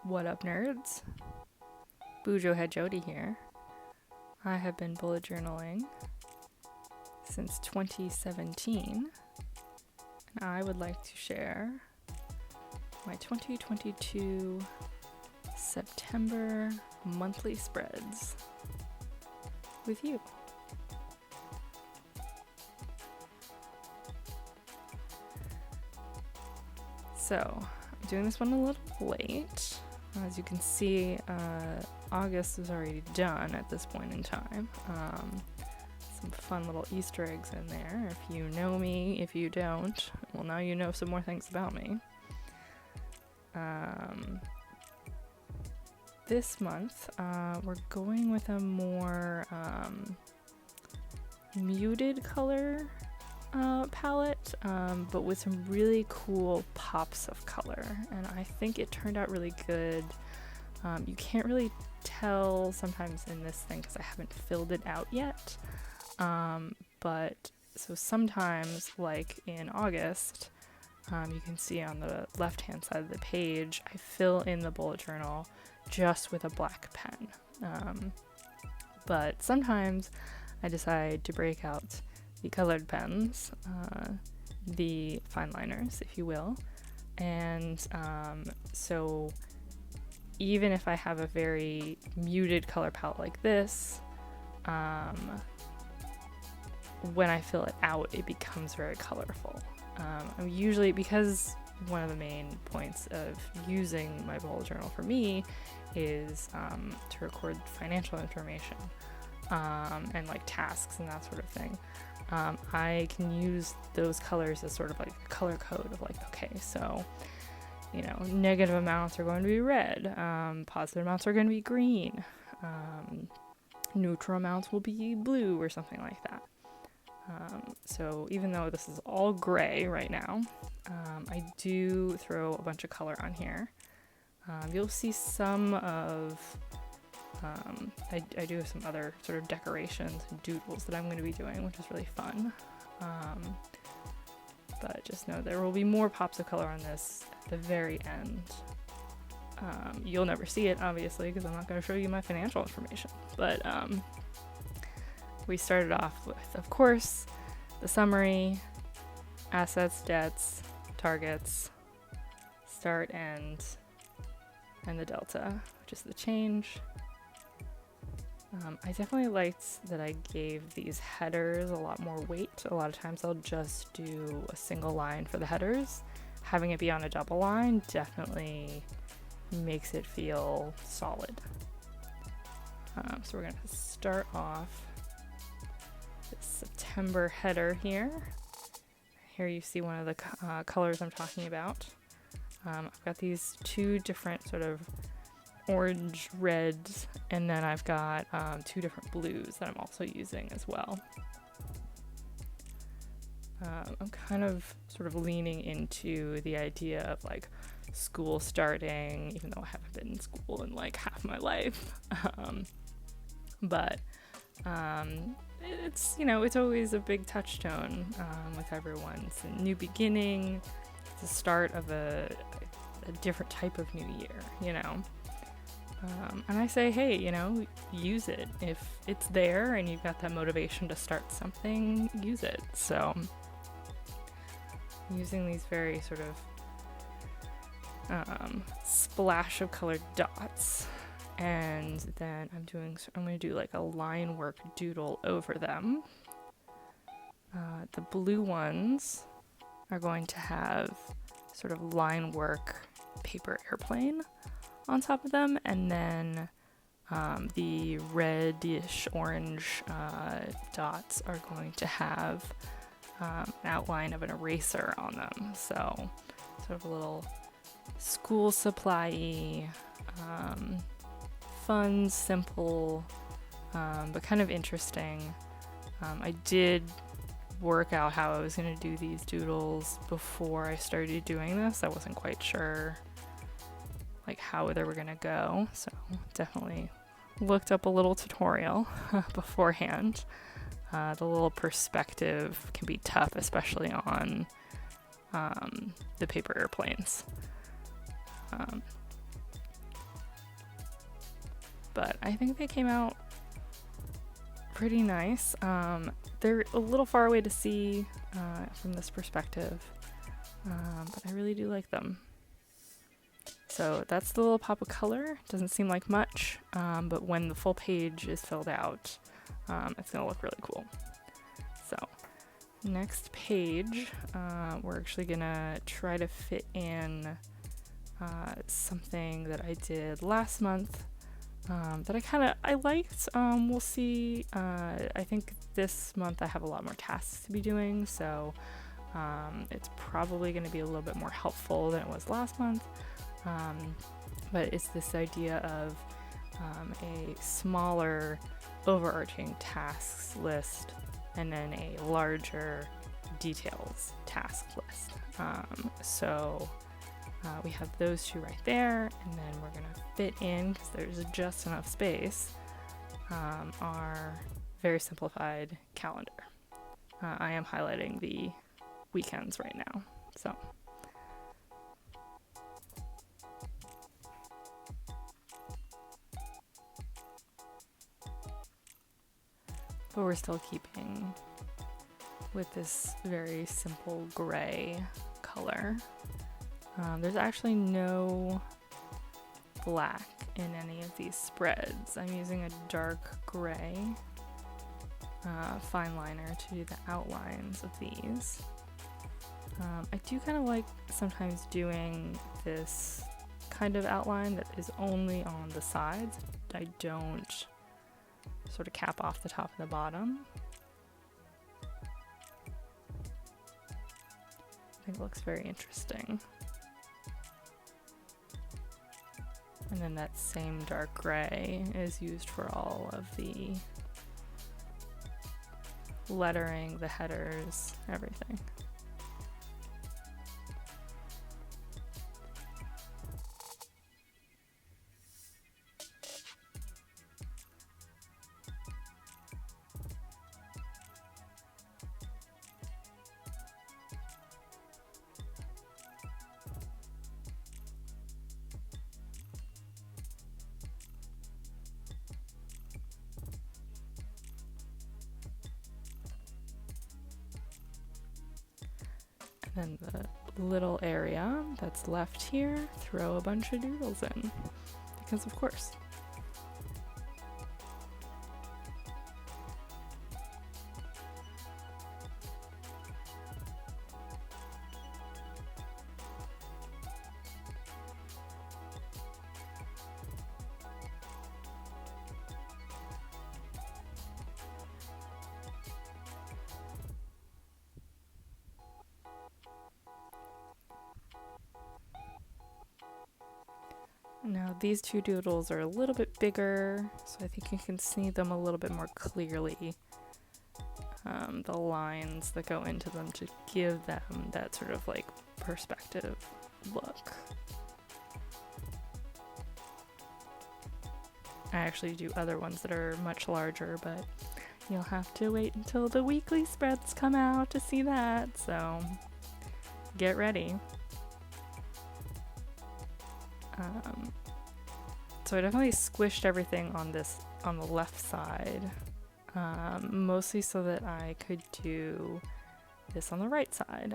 What up, nerds? Bujo Head Jody here. I have been bullet journaling since 2017, and I would like to share my 2022 September monthly spreads with you. So, I'm doing this one a little late. As you can see, August is already done at this point in time. Some fun little Easter eggs in there. If you know me, if you don't, well, now you know some more things about me. This month, we're going with a more muted color palette, but with some really cool pops of color, and I think it turned out really good. You can't really tell sometimes in this thing because I haven't filled it out yet, but so sometimes, like in August, you can see on the left hand side of the page, I fill in the bullet journal just with a black pen, but sometimes I decide to break out the colored pens, the fine liners, if you will, and so even if I have a very muted color palette like this, when I fill it out, it becomes very colorful. I'm usually, because one of the main points of using my bullet journal for me is to record financial information and like tasks and that sort of thing. I can use those colors as sort of like a color code of like, okay, so, you know, negative amounts are going to be red, positive amounts are going to be green, neutral amounts will be blue or something like that. So even though this is all gray right now, I do throw a bunch of color on here. You'll see some of I do have some other sort of decorations and doodles that I'm going to be doing, which is really fun. But just know there will be more pops of color on this at the very end. You'll never see it, obviously, because I'm not going to show you my financial information. But we started off with, of course, the summary, assets, debts, targets, start, end, and the delta, which is the change. I definitely liked that I gave these headers a lot more weight. A lot of times I'll just do a single line for the headers. Having it be on a double line definitely makes it feel solid. So we're going to start off this September header here. Here you see one of the colors I'm talking about. I've got these two different sort of orange, reds, and then I've got two different blues that I'm also using as well. I'm kind of sort of leaning into the idea of like school starting, even though I haven't been in school in like half my life. But it's, you know, it's always a big touchstone with everyone. It's a new beginning, it's the start of a different type of new year, you know. And I say, hey, you know, use it. If it's there and you've got that motivation to start something, use it. So, using these very sort of splash of colored dots, and then I'm going to do like a line work doodle over them. The blue ones are going to have sort of line work paper airplane on top of them, and then the reddish orange dots are going to have an outline of an eraser on them. So sort of a little school supply-y, fun, simple, but kind of interesting. I did work out how I was going to do these doodles before I started doing this. I wasn't quite sure like how they were gonna go, so definitely looked up a little tutorial beforehand. The little perspective can be tough, especially on the paper airplanes. but I think they came out pretty nice. They're a little far away to see from this perspective, but I really do like them. So that's the little pop of color. Doesn't seem like much, but when the full page is filled out, it's gonna look really cool. So next page, we're actually gonna try to fit in something that I did last month that I liked. We'll see. I think this month I have a lot more tasks to be doing, so it's probably going to be a little bit more helpful than it was last month. But it's this idea of a smaller overarching tasks list and then a larger details task list. So we have those two right there, and then we're gonna fit in, because there's just enough space, our very simplified calendar. I am highlighting the weekends right now, so. But we're still keeping with this very simple gray color. There's actually no black in any of these spreads. I'm using a dark gray fine liner to do the outlines of these. I do kind of like sometimes doing this kind of outline that is only on the sides. I don't sort of cap off the top and the bottom. I think it looks very interesting. And then that same dark gray is used for all of the lettering, the headers, everything. And then the little area that's left here, throw a bunch of doodles in, because of course. Now these two doodles are a little bit bigger, so I think you can see them a little bit more clearly. The lines that go into them to give them that sort of like perspective look. I actually do other ones that are much larger, but you'll have to wait until the weekly spreads come out to see that, so get ready. So I definitely squished everything on the left side, mostly so that I could do this on the right side,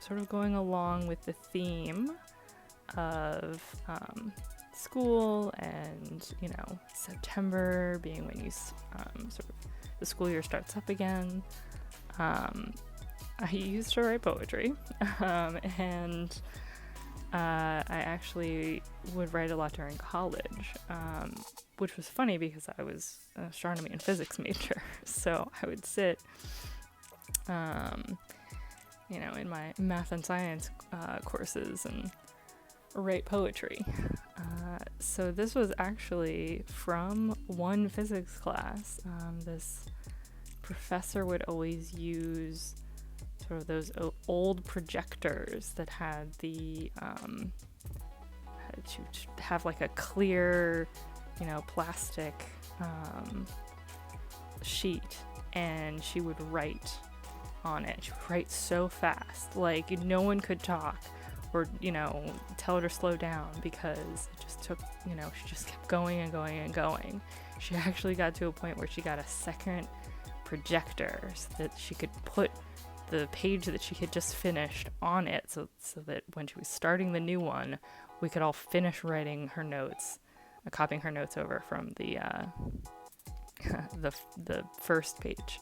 sort of going along with the theme of school and, you know, September being when you sort of the school year starts up again. I used to write poetry, and I actually would write a lot during college, which was funny because I was an astronomy and physics major. So I would sit, you know, in my math and science courses and write poetry. So this was actually from one physics class. This professor would always use sort of those old projectors that had the had to have like a clear, you know, plastic sheet, and she would write on it. She would write so fast, like no one could talk or, you know, tell her to slow down, because it just took, you know, she just kept going and going and going. She actually got to a point where she got a second projector so that she could put the page that she had just finished on it, so that when she was starting the new one, we could all finish writing her notes, copying her notes over from the the first page.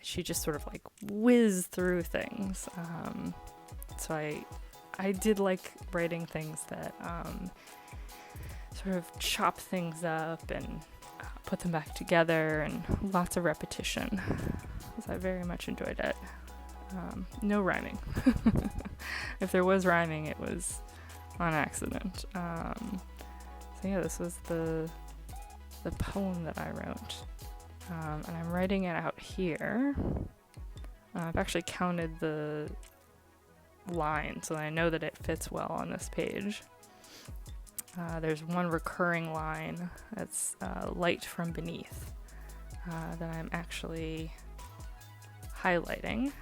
She just sort of like whizzed through things. So I did like writing things that sort of chop things up and put them back together, and lots of repetition, because I very much enjoyed it. No rhyming. If there was rhyming, it was on accident. So yeah, this was the poem that I wrote. And I'm writing it out here. I've actually counted the lines, so I know that it fits well on this page. There's one recurring line that's light from beneath that I'm actually highlighting.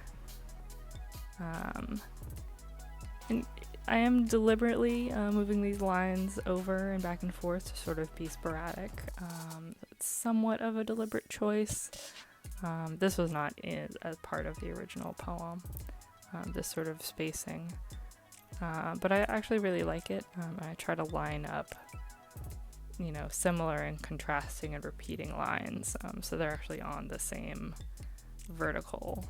And I am deliberately moving these lines over and back and forth to sort of be sporadic. It's somewhat of a deliberate choice. This was not as part of the original poem, this sort of spacing. But I actually really like it. I try to line up, you know, similar and contrasting and repeating lines, so they're actually on the same vertical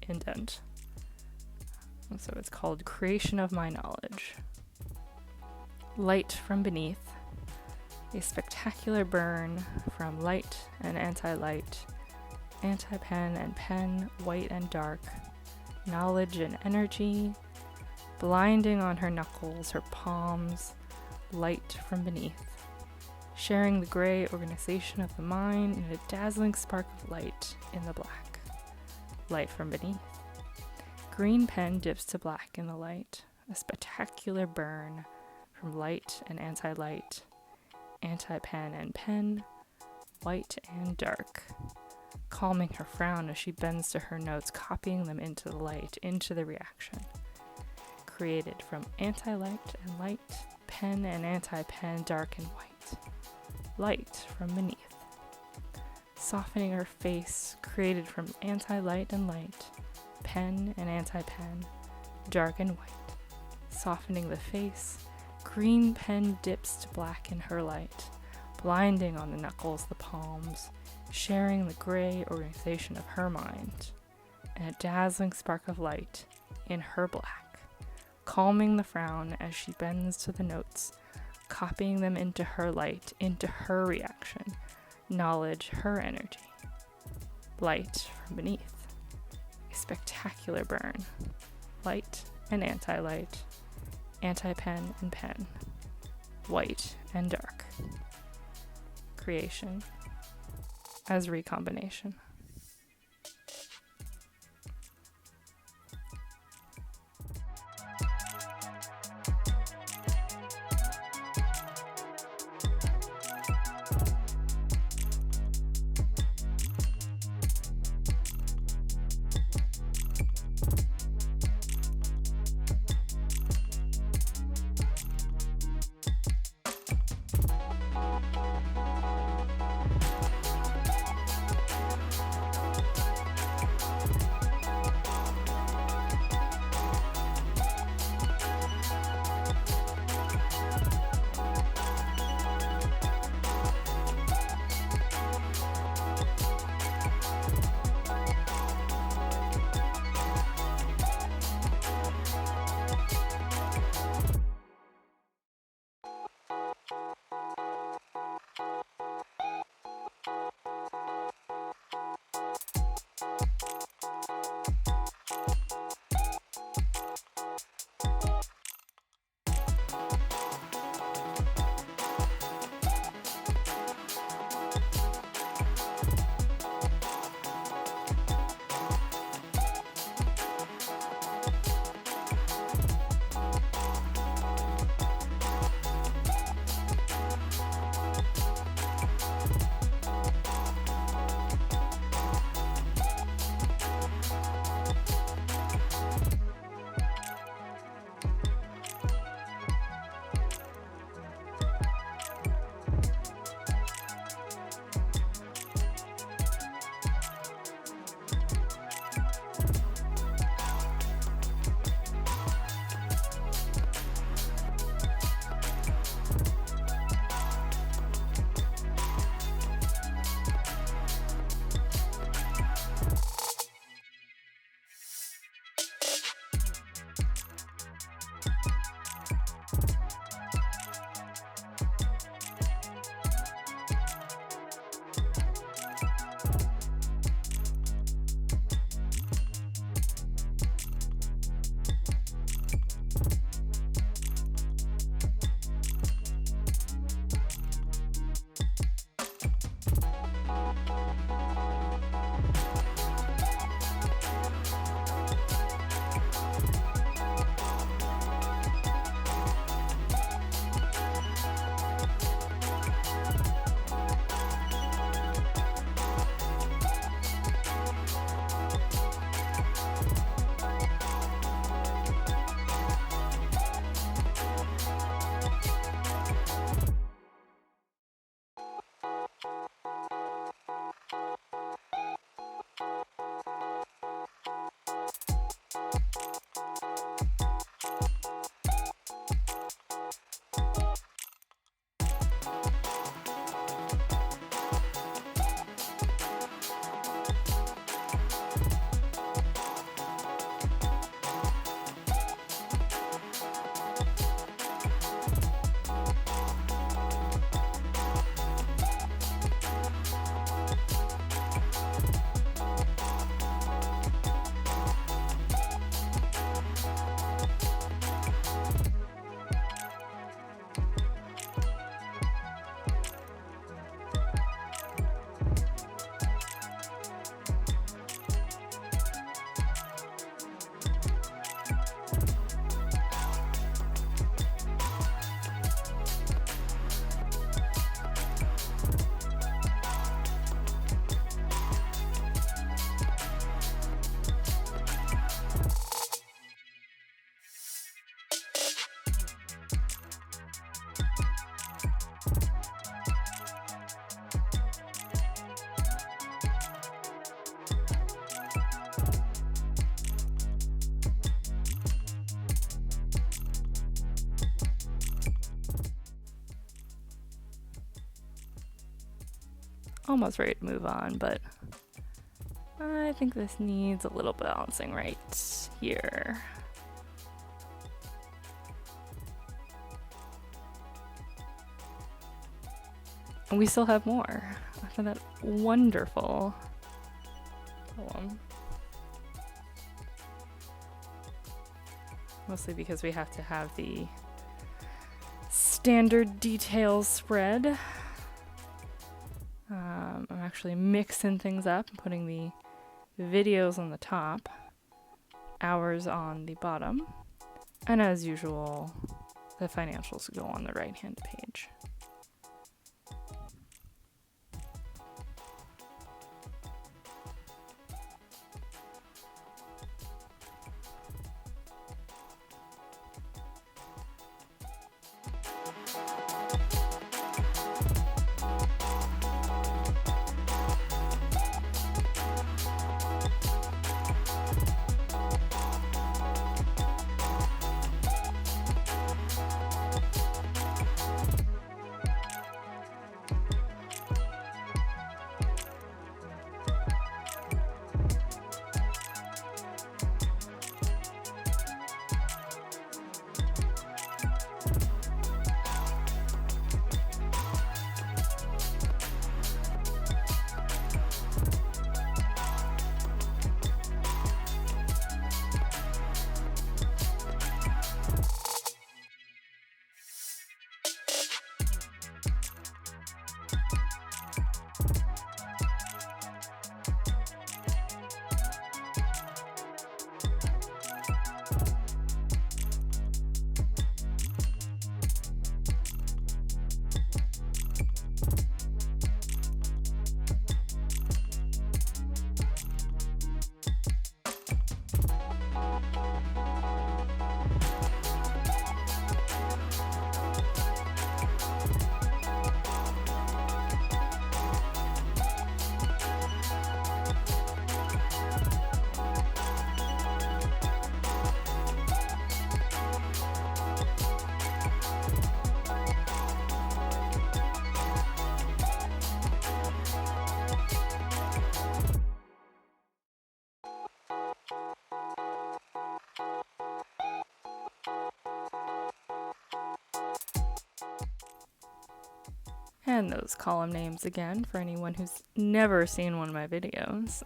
indent. So it's called Creation of My Knowledge. Light from beneath, a spectacular burn from light and anti-light, anti-pen and pen, white and dark, knowledge and energy, blinding on her knuckles, her palms, light from beneath, sharing the gray organization of the mind in a dazzling spark of light in the black, light from beneath. Green pen dips to black in the light, a spectacular burn from light and anti-light, anti-pen and pen, white and dark, calming her frown as she bends to her notes, copying them into the light, into the reaction. Created from anti-light and light, pen and anti-pen, dark and white, light from beneath. Softening her face, created from anti-light and light, pen and anti-pen, dark and white. Softening the face, green pen dips to black in her light, blinding on the knuckles, the palms, sharing the gray organization of her mind, and a dazzling spark of light in her black, calming the frown as she bends to the notes, copying them into her light, into her reaction, knowledge, her energy. Light from beneath. A spectacular burn. Light and anti-light. Anti-pen and pen. White and dark. Creation as recombination. almost ready to move on, but I think this needs a little balancing right here. And we still have more after that wonderful poem. Mostly because we have to have the standard details spread. I'm actually mixing things up and putting the videos on the top, hours on the bottom, and as usual, the financials go on the right-hand page. And those column names again for anyone who's never seen one of my videos.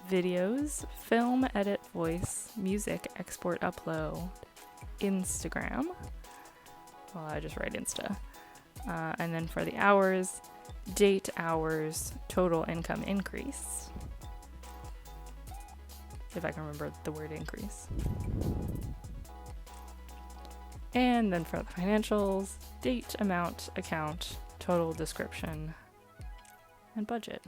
Videos, film, edit, voice, music, export, upload, Instagram. Well, I just write Insta. And then for the hours, date, hours, total income increase. If I can remember the word increase. And then for the financials, date, amount, account, total description, and budget.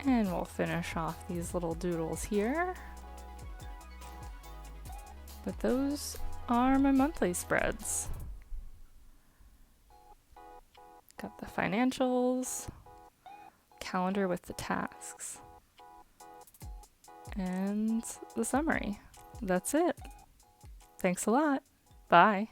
And we'll finish off these little doodles here. But those are my monthly spreads. Got the financials, calendar with the tasks, and the summary. That's it. Thanks a lot. Bye.